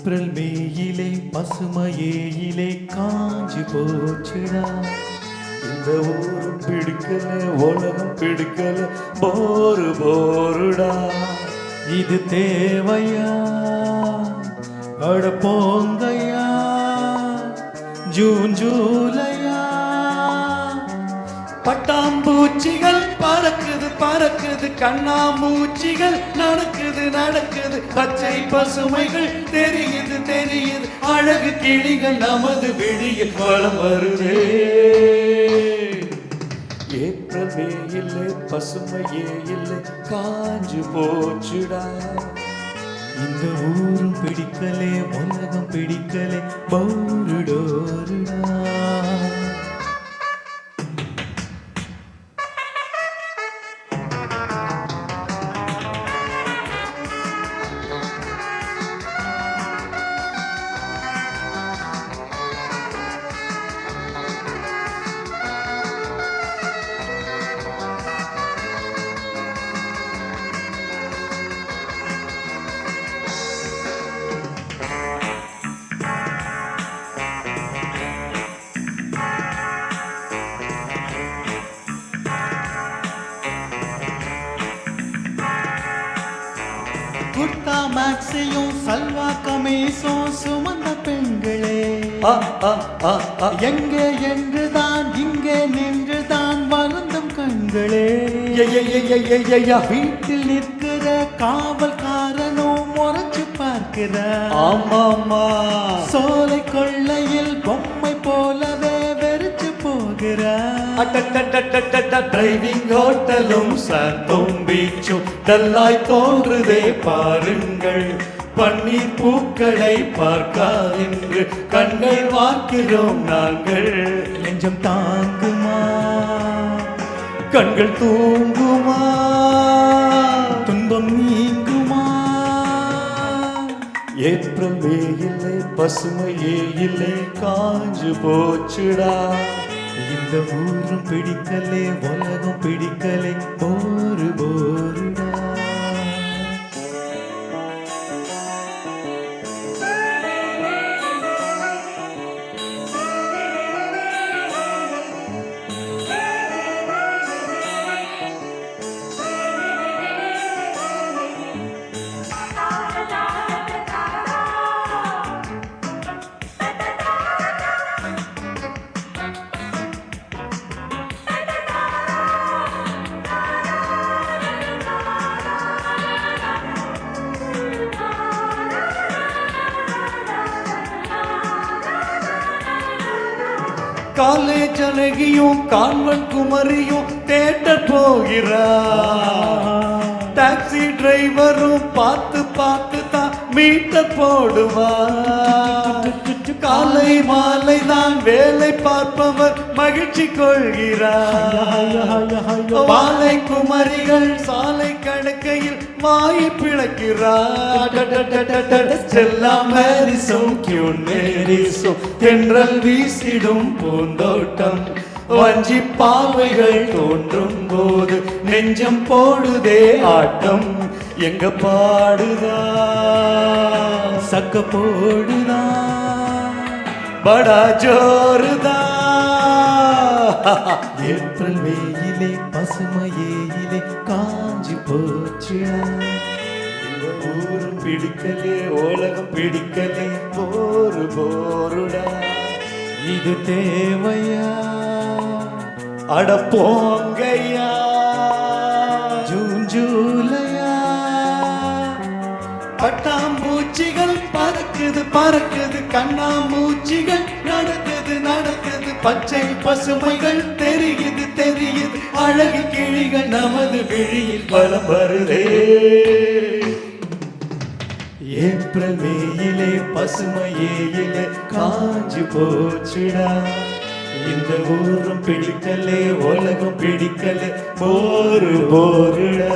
April மேயிலே பசுமையிலே காஞ்சி போச்சுடா. இந்த ஊரும் பிடிக்கல, உலகம் பிடிக்கல, போரு போருடா. இது தேவையா? அட போங்கய்யா. ஜூன் ஜூலையா. பட்டாம்பூச்சிகள் பறக்குது பறக்குது, கண்ணாம்பூச்சிகள் நடக்குது நடக்குது, பச்சை பசுமைகள் தெரியுது தெரியுது, அழகு கிளிகள் நமது வெளியில் வலம் வருதே. ஏப்ரல் மே இல்லை, பசுமையே இல்லை, காஞ்சு போச்சுடா. இந்த ஊரும் பிடிக்கலே, உலகம் பிடிக்கலே, போருடோருடா. குர்தா மேக்ஸையும் சல்வா கமீஸும் சுமந்த பெண்களே, எங்கே என்றுதான் இங்கே நின்றுதான் வருந்தும் கண்களே. வீட்டில் நிற்கிற காவல்காரனும் முறைச்சு பார்க்கிற, ஆமாமா, சோலை கொள்ளையில் பொம்மை போலவே வெறிச்சு போகிற. டிரைவிங் ஹோட்டலும் சாந்தோம் பீச்சும் டல்லாய் தோன்றுதே பாருங்கள். பன்னீர் பூக்களை பார்க்காதென்று கண்கள் வார்க்கிறோம் நாங்கள். நெஞ்சம் தாங்குமா? கண்கள் தூங்குமா? துன்பம் நீங்குமா? ஏப்ரல் மே இல்லை, பசுமையே இல்லை, காஞ்சு போச்சுடா. இந்த ஊரும் பிடிக்கலே, உலகம் பிடிக்கலே, போரு போருடா. காலேஜ் அழகியும் கான்வென்ட் குமரியும் தேட்டர் போகிறா. டாக்ஸி டிரைவரும் பார்த்து பார்த்து தான் மீட்டர் போடுவா. காலை மாலை தான் வேலை பார்ப்பவர் மகிழ்ச்சி கொள்கிறார். வாழை குமரிகள் சாலை கடக்கையில் வாய் பிளக்கிறார். செல்லாமரிசும் கியூனேரிசும் தென்றல் வீசிடும் பூந்தோட்டம். வஞ்சி பாவைகள் தோன்றும் போது நெஞ்சம் போடுதே ஆட்டம். எங்க பாடுதா சக்க போடுதா படா ஜோருதா. ஏப்ரல் மேயிலே, பசுமையிலே, காஞ்சி போச்சுடா. இந்த ஊரும் பிடிக்கலே, உலகம் பிடிக்கலே, போரு போருடா. இது தேவையா? அட போங்கய்யா. ஜூன் ஜூலையா. பட்டாம்பூச்சிகள் பறக்குது பறக்குது, கண்ணாம்பூச்சிகள் நடக்குது நடக்குது, பச்சை பசுமைகள் தெரியுது தெரியுது, அழகு கிளிகள் நமது விழியில் வலம் வருதே. ஏப்ரல் மேயிலே, பசுமையிலே, காஞ்சு போச்சுடா. இந்த ஊரும் பிடிக்கலே, உலகம் பிடிக்கலே, போரு போருடா.